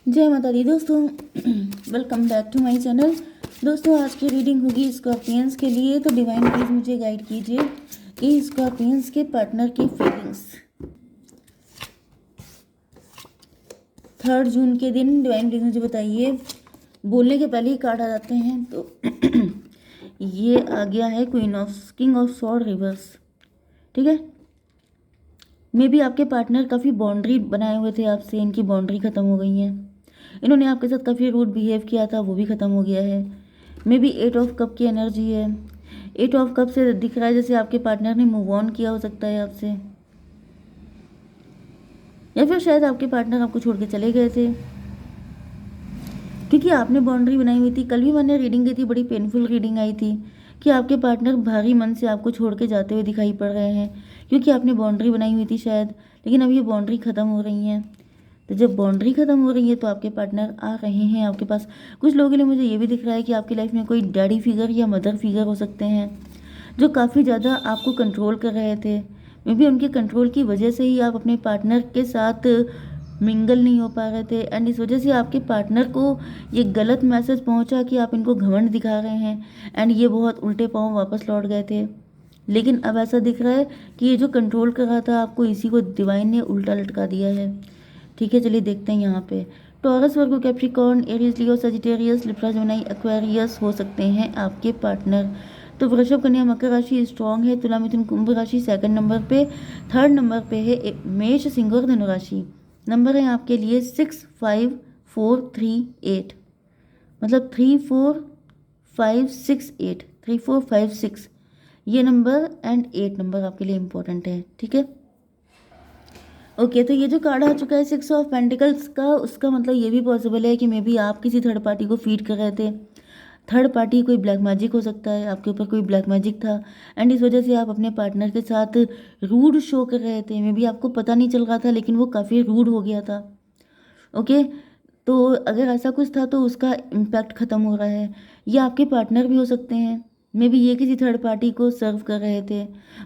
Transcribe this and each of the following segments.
जय माता दी दोस्तों। Welcome back to my channel. दोस्तों आज की रीडिंग होगी स्कॉर्पियंस के लिए। तो डिवाइन प्लीज मुझे गाइड कीजिए कि स्कॉर्पियंस के पार्टनर की फीलिंग्स 3 जून के दिन डिवाइन प्लीज मुझे बताइए। बोलने के पहले ही कार्ड आ जाते हैं। तो ये आ गया है किंग ऑफ सॉर्ड रिवर्स। ठीक है, मे बी आपके पार्टनर काफ़ी बाउंड्री बनाए हुए थे आपसे, इनकी बाउंड्री ख़त्म हो गई है। इन्होंने आपके साथ काफ़ी रूड बिहेव किया था, वो भी ख़त्म हो गया है। मे बी 8 ऑफ कप की एनर्जी है। 8 ऑफ कप से दिख रहा है जैसे आपके पार्टनर ने मूव ऑन किया हो सकता है आपसे, या फिर शायद आपके पार्टनर आपको छोड़ के चले गए थे क्योंकि आपने बाउंड्री बनाई हुई थी। कल भी मैंने रीडिंग की थी, बड़ी पेनफुल रीडिंग आई थी कि आपके पार्टनर भारी मन से आपको छोड़ के जाते हुए दिखाई पड़ रहे हैं क्योंकि आपने बाउंड्री बनाई हुई थी शायद, लेकिन अब ये बाउंड्री ख़त्म हो रही हैं। तो जब बाउंड्री ख़त्म हो रही है तो आपके पार्टनर आ रहे हैं आपके पास। कुछ लोगों के लिए मुझे ये भी दिख रहा है कि आपकी लाइफ में कोई डैडी फिगर या मदर फिगर हो सकते हैं जो काफ़ी ज़्यादा आपको कंट्रोल कर रहे थे। मे बी उनके कंट्रोल की वजह से ही आप अपने पार्टनर के साथ मिंगल नहीं हो पा रहे थे, एंड इस वजह से आपके पार्टनर को ये गलत मैसेज पहुंचा कि आप इनको घमंड दिखा रहे हैं, एंड ये बहुत उल्टे पांव वापस लौट गए थे। लेकिन अब ऐसा दिख रहा है कि ये जो कंट्रोल कर रहा था आपको, इसी को डिवाइन ने उल्टा लटका दिया है। ठीक है, चलिए देखते हैं यहाँ पे। टॉरस, वर्गो, कैप्रिकॉर्न, एरीज, लियो, सजिटेरियस, लिब्रा, जेमिनी, एक्वेरियस हो सकते हैं आपके पार्टनर। तो वृषभ, कन्या, मकर राशि स्ट्रांग है। तुला, मिथुन, कुंभ राशि सेकंड नंबर पे। थर्ड नंबर पे है मेष, सिंह और धनु राशि। नंबर है आपके लिए 6, 5, 4, 3, 8। मतलब 3, 4, 5, 6, 8, 3, 4, 5, 6 ये नंबर एंड 8 नंबर आपके लिए इम्पोर्टेंट है। ठीक है, ओके। तो ये जो कार्ड आ चुका है 6 ऑफ पेंटिकल्स का, उसका मतलब ये भी पॉसिबल है कि मे बी आप किसी थर्ड पार्टी को फीड कर रहे थे। थर्ड पार्टी कोई ब्लैक मैजिक हो सकता है, आपके ऊपर कोई ब्लैक मैजिक था, एंड इस वजह से आप अपने पार्टनर के साथ रूड शो कर रहे थे। मे बी आपको पता नहीं चल रहा था लेकिन वो काफ़ी रूड हो गया था। ओके, तो अगर ऐसा कुछ था तो उसका इम्पैक्ट ख़त्म हो रहा है। ये आपके पार्टनर भी हो सकते हैं, मे बी ये किसी थर्ड पार्टी को सर्व कर रहे थे।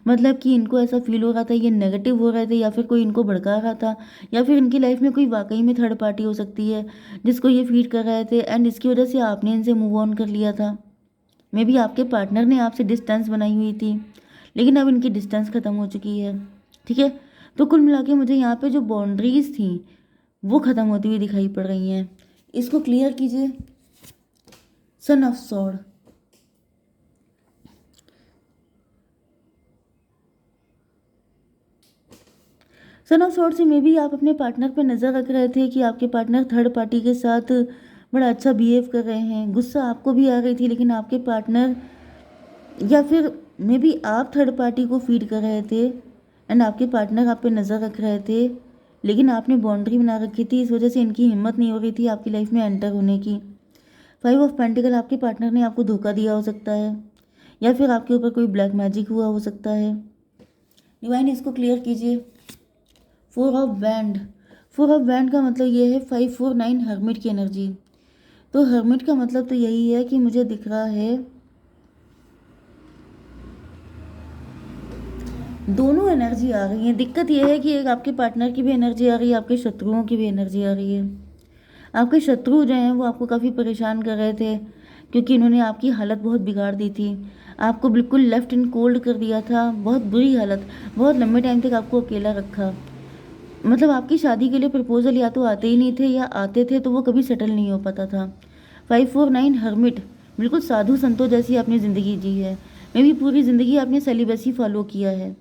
मतलब कि इनको ऐसा फील हो रहा था ये नेगेटिव हो रहे थे, या फिर कोई इनको भड़का रहा था, या फिर इनकी लाइफ में कोई वाकई में थर्ड पार्टी हो सकती है जिसको ये फीड कर रहे थे, एंड इसकी वजह से आपने इनसे मूव ऑन कर लिया था। मे बी आपके पार्टनर ने आपसे डिस्टेंस बनाई हुई थी, लेकिन अब इनकी डिस्टेंस ख़त्म हो चुकी है। ठीक है, तो कुल मिला के मुझे यहाँ पे जो बाउंड्रीज थी वो ख़त्म होती हुई दिखाई पड़ रही हैं। इसको क्लियर कीजिए। Son of sword, son of sword से मे बी आप अपने पार्टनर पे नज़र रख रहे थे कि आपके पार्टनर थर्ड पार्टी के साथ बड़ा अच्छा बिहेव कर रहे हैं। गुस्सा आपको भी आ रही थी, लेकिन आपके पार्टनर, या फिर मे बी आप थर्ड पार्टी को फीड कर रहे थे एंड आपके पार्टनर आप पे नज़र रख रहे थे, लेकिन आपने बाउंड्री बना रखी थी। इस वजह से इनकी हिम्मत नहीं हो रही थी आपकी लाइफ में एंटर होने की। 5 ऑफ पेंटिकल, आपके पार्टनर ने आपको धोखा दिया हो सकता है, या फिर आपके ऊपर कोई ब्लैक मैजिक हुआ हो सकता है। डिवाइन इसको क्लियर कीजिए। 4 ऑफ बैंड, 4 ऑफ बैंड का मतलब ये है 5, 4, 9 हर्मिट की एनर्जी। तो हर्मिट का मतलब तो यही है कि मुझे दिख रहा है दोनों एनर्जी आ रही है। दिक्कत यह है कि एक आपके पार्टनर की भी एनर्जी आ रही है, आपके शत्रुओं की भी एनर्जी आ रही है। आपके शत्रु जो हैं वो आपको काफ़ी परेशान कर रहे थे क्योंकि इन्होंने आपकी हालत बहुत बिगाड़ दी थी। आपको बिल्कुल लेफ्ट इन कोल्ड कर दिया था, बहुत बुरी हालत, बहुत लंबे टाइम तक आपको अकेला रखा। मतलब आपकी शादी के लिए प्रपोजल या तो आते ही नहीं थे, या आते थे तो वो कभी सेटल नहीं हो पाता था। 5, 4, 9 हर्मिट, बिल्कुल साधु संतों जैसी आपने ज़िंदगी जी है। मे भी पूरी ज़िंदगी आपने सेलिबेसी फॉलो किया है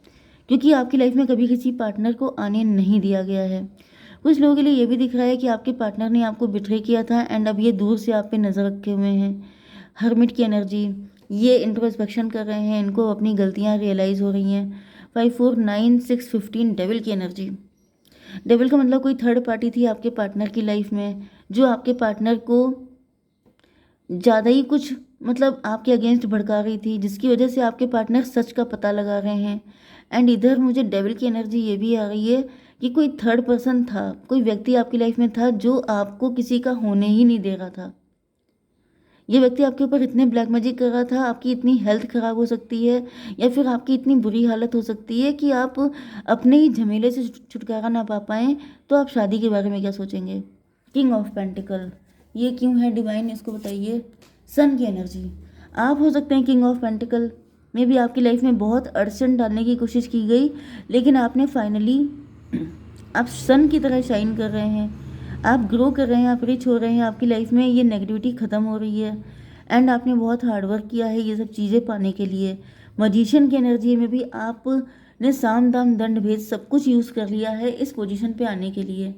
क्योंकि आपकी लाइफ में कभी किसी पार्टनर को आने नहीं दिया गया है। कुछ लोगों के लिए ये भी दिख रहा है कि आपके पार्टनर ने आपको बिट्रे किया था एंड अब ये दूर से आप पे नज़र रखे हुए हैं। हर्मिट की एनर्जी, ये इंट्रोस्पेक्शन कर रहे हैं, इनको अपनी गलतियाँ रियलाइज़ हो रही हैं। 5, 4, 9, 6, 15 डेविल की एनर्जी। डेविल का मतलब कोई थर्ड पार्टी थी आपके पार्टनर की लाइफ में जो आपके पार्टनर को ज़्यादा ही कुछ, मतलब आपके अगेंस्ट भड़का रही थी, जिसकी वजह से आपके पार्टनर सच का पता लगा रहे हैं। एंड इधर मुझे डेविल की एनर्जी ये भी आ रही है कि कोई थर्ड पर्सन था, कोई व्यक्ति आपकी लाइफ में था जो आपको किसी का होने ही नहीं दे रहा था। ये व्यक्ति आपके ऊपर इतने ब्लैक मैजिक कर रहा था, आपकी इतनी हेल्थ खराब हो सकती है, या फिर आपकी इतनी बुरी हालत हो सकती है कि आप अपने ही झमेले से छुटकारा ना पा पाएँ। तो आप शादी के बारे में क्या सोचेंगे? किंग ऑफ पेंटिकल, ये क्यों है डिवाइन, इसको बताइए। सन की एनर्जी, आप हो सकते हैं किंग ऑफ पेंटिकल। मे भी आपकी लाइफ में बहुत अड़चन डालने की कोशिश की गई, लेकिन आपने फाइनली आप सन की तरह शाइन कर रहे हैं, आप ग्रो कर रहे हैं, आप रिच हो रहे हैं, आपकी लाइफ में ये नेगेटिविटी ख़त्म हो रही है। एंड आपने बहुत हार्डवर्क किया है ये सब चीज़ें पाने के लिए। मजिशियन की एनर्जी में भी आपने साम दाम दंड भेद सब कुछ यूज़ कर लिया है इस पोजीशन पे आने के लिए।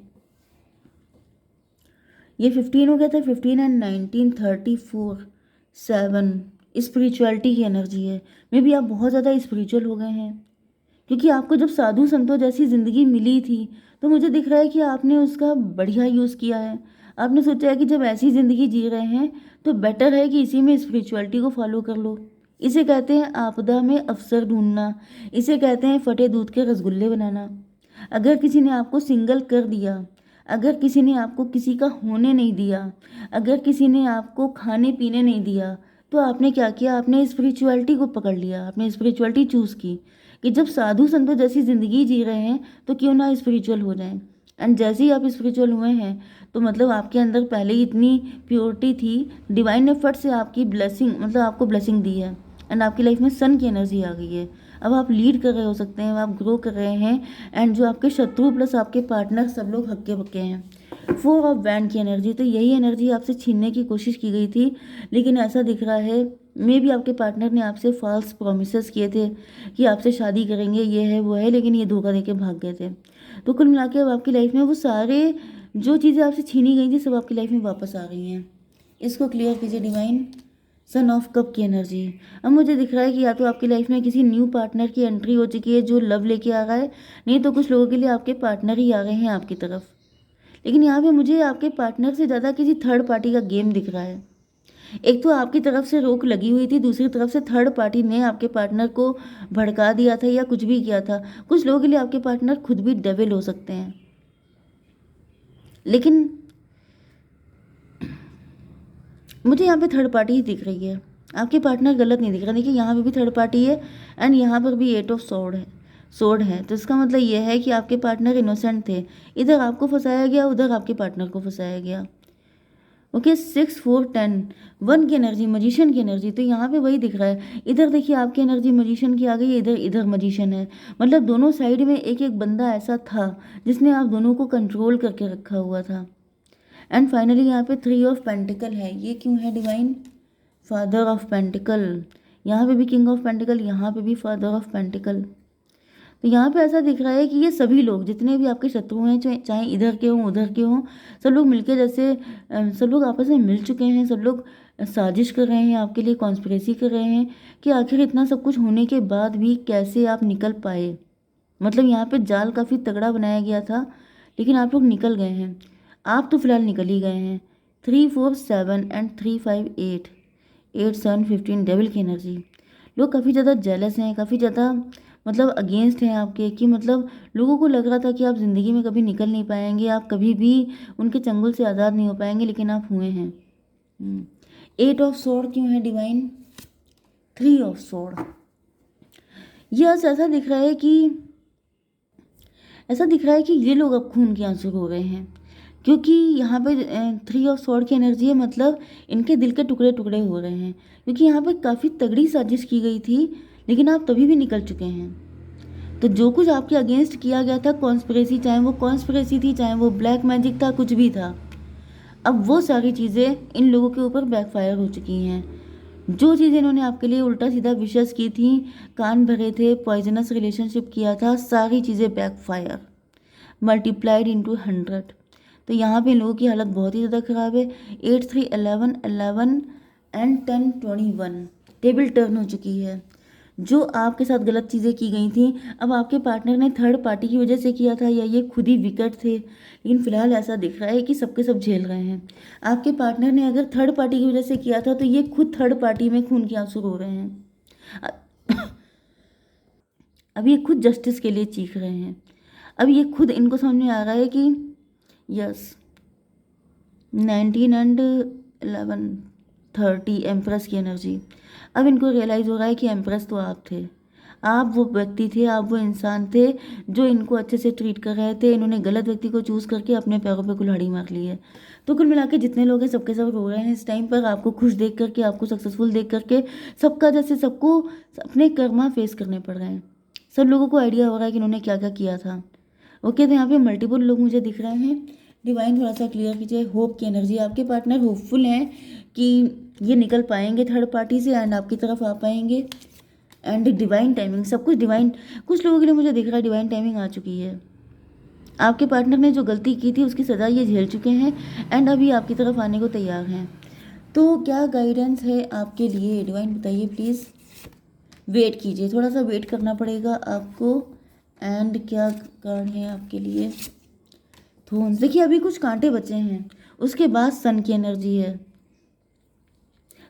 ये 15 हो गया था, 15 एंड 19, 34, 7 स्पिरिचुअलिटी की एनर्जी है। मे बी आप बहुत ज़्यादा स्पिरिचुअल हो गए हैं, क्योंकि आपको जब साधु संतों जैसी ज़िंदगी मिली थी तो मुझे दिख रहा है कि आपने उसका बढ़िया यूज़ किया है। आपने सोचा है कि जब ऐसी ज़िंदगी जी रहे हैं तो बेटर है कि इसी में स्पिरिचुअलिटी को फॉलो कर लो। इसे कहते हैं आपदा में अवसर ढूंढना, इसे कहते हैं फटे दूध के रसगुल्ले बनाना। अगर किसी ने आपको सिंगल कर दिया, अगर किसी ने आपको किसी का होने नहीं दिया, अगर किसी ने आपको खाने पीने नहीं दिया, तो आपने क्या किया, आपने स्पिरिचुअलिटी को पकड़ लिया, आपने स्पिरिचुअलिटी चूज़ की कि जब साधु संतों जैसी ज़िंदगी जी रहे हैं तो क्यों ना स्पिरिचुअल हो जाएं। एंड जैसे ही आप स्पिरिचुअल हुए हैं तो मतलब आपके अंदर पहले ही इतनी प्योरिटी थी, डिवाइन एफर्ट से आपकी ब्लेसिंग, मतलब आपको ब्लेसिंग दी है एंड आपकी लाइफ में सन की एनर्जी आ गई है। अब आप लीड कर रहे हो सकते हैं, आप ग्रो कर रहे हैं एंड जो आपके शत्रु प्लस आपके पार्टनर सब लोग हक्के बक्के हैं। 4 ऑफ बैंड की एनर्जी, तो यही एनर्जी आपसे छीनने की कोशिश की गई थी, लेकिन ऐसा दिख रहा है मे भी आपके पार्टनर ने आपसे फॉल्स प्रोमिसेस किए थे कि आपसे शादी करेंगे, ये है वो है, लेकिन ये धोखा देके भाग गए थे। तो कुल मिला के अब आपकी लाइफ में वो सारे जो चीज़ें आपसे छीनी गई थी सब आपकी लाइफ में वापस आ गई हैं। इसको क्लियर कीजिए डिवाइन। सन ऑफ कप की एनर्जी, अब मुझे दिख रहा है कि या तो आपकी लाइफ में किसी न्यू पार्टनर की एंट्री हो चुकी है जो लव लेके आ रहा है, नहीं तो कुछ लोगों के लिए आपके पार्टनर ही आ गए हैं आपकी तरफ। लेकिन यहाँ पे मुझे आपके पार्टनर से ज़्यादा किसी थर्ड पार्टी का गेम दिख रहा है। एक तो आपकी तरफ से रोक लगी हुई थी, दूसरी तरफ से थर्ड पार्टी ने आपके पार्टनर को भड़का दिया था या कुछ भी किया था। कुछ लोगों के लिए आपके पार्टनर खुद भी डेविल हो सकते हैं, लेकिन मुझे यहाँ पे थर्ड पार्टी ही दिख रही है, आपके पार्टनर गलत नहीं दिख रहा। देखिए यहाँ पे भी थर्ड पार्टी है एंड यहाँ पर भी 8 ऑफ सोर्ड है, तो इसका मतलब ये है कि आपके पार्टनर इनोसेंट थे, इधर आपको फंसाया गया, उधर आपके पार्टनर को फंसाया गया। ओके, 6, 4, 10, 1 की एनर्जी, मजिशियन की एनर्जी, तो यहाँ पे वही दिख रहा है। इधर देखिए आपकी एनर्जी मजिशियन की आ गई है, इधर इधर मजिशियन है, मतलब दोनों साइड में एक एक बंदा ऐसा था जिसने आप दोनों को कंट्रोल करके रखा हुआ था। एंड फाइनली यहाँ पे 3 ऑफ पेंटिकल है, ये क्यों है डिवाइन। फादर ऑफ पेंटिकल, यहाँ पे भी किंग ऑफ पेंटिकल, यहाँ पे भी फादर ऑफ पेंटिकल। तो यहाँ पे ऐसा दिख रहा है कि ये सभी लोग जितने भी आपके शत्रु हैं, चाहे इधर के हों उधर के हों, सब लोग मिलके जैसे सब लोग आपस में मिल चुके हैं, सब लोग साजिश कर रहे हैं आपके लिए, कॉन्स्पिरेसी कर रहे हैं कि आखिर इतना सब कुछ होने के बाद भी कैसे आप निकल पाए। मतलब यहाँ पे जाल काफ़ी तगड़ा बनाया गया था, लेकिन आप लोग निकल गए हैं। आप तो फिलहाल निकल ही गए हैं। 3, 4, 7 एंड 3, 5, 8, 8, 7, 15 डेविल की एनर्जी। लोग काफ़ी ज़्यादा जेलस हैं, काफ़ी ज़्यादा मतलब अगेंस्ट हैं आपके, कि मतलब लोगों को लग रहा था कि आप ज़िंदगी में कभी निकल नहीं पाएंगे, आप कभी भी उनके चंगुल से आज़ाद नहीं हो पाएंगे, लेकिन आप हुए हैं। 8 ऑफ सोर्ड क्यों है डिवाइन। 3 ऑफ सोर्ड, ये ऐसा दिख रहा है कि ये लोग अब खून के आंसू रो रहे हैं, क्योंकि यहाँ पे 3 ऑफ सॉर्ड की एनर्जी है, मतलब इनके दिल के टुकड़े टुकड़े हो रहे हैं, क्योंकि यहाँ पे काफ़ी तगड़ी साजिश की गई थी, लेकिन आप तभी भी निकल चुके हैं। तो जो कुछ आपके अगेंस्ट किया गया था कॉन्स्पिरेसी, चाहे वो कॉन्स्पिरेसी थी, चाहे वो ब्लैक मैजिक था, कुछ भी था, अब वो सारी चीज़ें इन लोगों के ऊपर बैकफायर हो चुकी हैं। जो चीज़ें इन्होंने आपके लिए उल्टा सीधा विशेष की थी, कान भरे थे, पॉइजनस रिलेशनशिप किया था, सारी चीज़ें बैकफायर मल्टीप्लाइड इंटू 100। तो यहाँ पे इन लोगों की हालत बहुत ही ज़्यादा ख़राब है। 8, 3, 11, 11 एंड 10, 21 टेबल टर्न हो चुकी है। जो आपके साथ गलत चीज़ें की गई थी, अब आपके पार्टनर ने थर्ड पार्टी की वजह से किया था या ये खुद ही विकेट थे, लेकिन फिलहाल ऐसा दिख रहा है कि सबके सब झेल रहे हैं। आपके पार्टनर ने अगर थर्ड पार्टी की वजह से किया था तो ये खुद थर्ड पार्टी में खून के आंसू रो रहे हैं। अब ये खुद जस्टिस के लिए चीख रहे हैं। अब ये खुद इनको समझ में आ रहा है कि यस 19 एंड 11, 30 एम्प्रेस की एनर्जी। अब इनको रियलाइज़ हो रहा है कि एम्प्रेस तो आप थे, आप वो व्यक्ति थे, आप वो इंसान थे जो इनको अच्छे से ट्रीट कर रहे थे। इन्होंने गलत व्यक्ति को चूज़ करके अपने पैरों पे कुल्हाड़ी मार ली है। तो कुल मिला के जितने लोग हैं सबके सब रो रहे हैं इस टाइम पर, आपको खुश देख करके, आपको सक्सेसफुल देख करके। सबका जैसे सबको अपने कर्मा फेस करने पड़ रहे हैं। सब लोगों को आइडिया हो रहा है कि इन्होंने क्या क्या किया था। ओके, तो यहाँ पे मल्टीपल लोग मुझे दिख रहे हैं। डिवाइन थोड़ा सा क्लियर कीजिए। होप की एनर्जी, आपके पार्टनर होपफुल हैं कि ये निकल पाएंगे थर्ड पार्टी से एंड आपकी तरफ आ पाएंगे। एंड डिवाइन टाइमिंग, सब कुछ डिवाइन, कुछ लोगों के लिए मुझे दिख रहा है डिवाइन टाइमिंग आ चुकी है। आपके पार्टनर ने जो गलती की थी उसकी सज़ा ये झेल चुके हैं एंड अभी आपकी तरफ आने को तैयार हैं। तो क्या गाइडेंस है आपके लिए, डिवाइन बताइए प्लीज़। वेट कीजिए, थोड़ा सा वेट करना पड़ेगा आपको। एंड क्या कारण है आपके लिए। थोन्स, देखिए अभी कुछ कांटे बचे हैं, उसके बाद सन की एनर्जी है।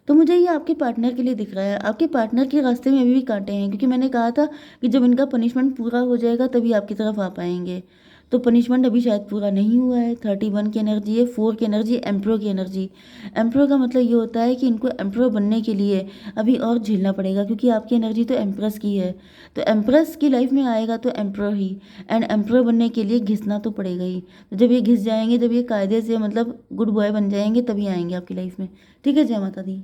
तो मुझे ये आपके पार्टनर के लिए दिख रहा है। आपके पार्टनर के रास्ते में अभी भी कांटे हैं, क्योंकि मैंने कहा था कि जब इनका पनिशमेंट पूरा हो जाएगा तभी आपकी तरफ आ पाएंगे। तो पनिशमेंट अभी शायद पूरा नहीं हुआ है। 31 की एनर्जी है, 4 की एनर्जी, एम्प्रो की एनर्जी। एम्प्रो का मतलब ये होता है कि इनको एम्प्रो बनने के लिए अभी और झेलना पड़ेगा, क्योंकि आपकी एनर्जी तो एम्प्रेस की है। तो एम्प्रेस की लाइफ में आएगा तो एम्प्रो ही, एंड एम्प्रो बनने के लिए घिसना तो पड़ेगा ही। तो जब ये घिस जाएंगे, जब ये कायदे से मतलब गुड बॉय बन जाएंगे, तभी आएंगे आपकी लाइफ में। ठीक है, जय माता दी।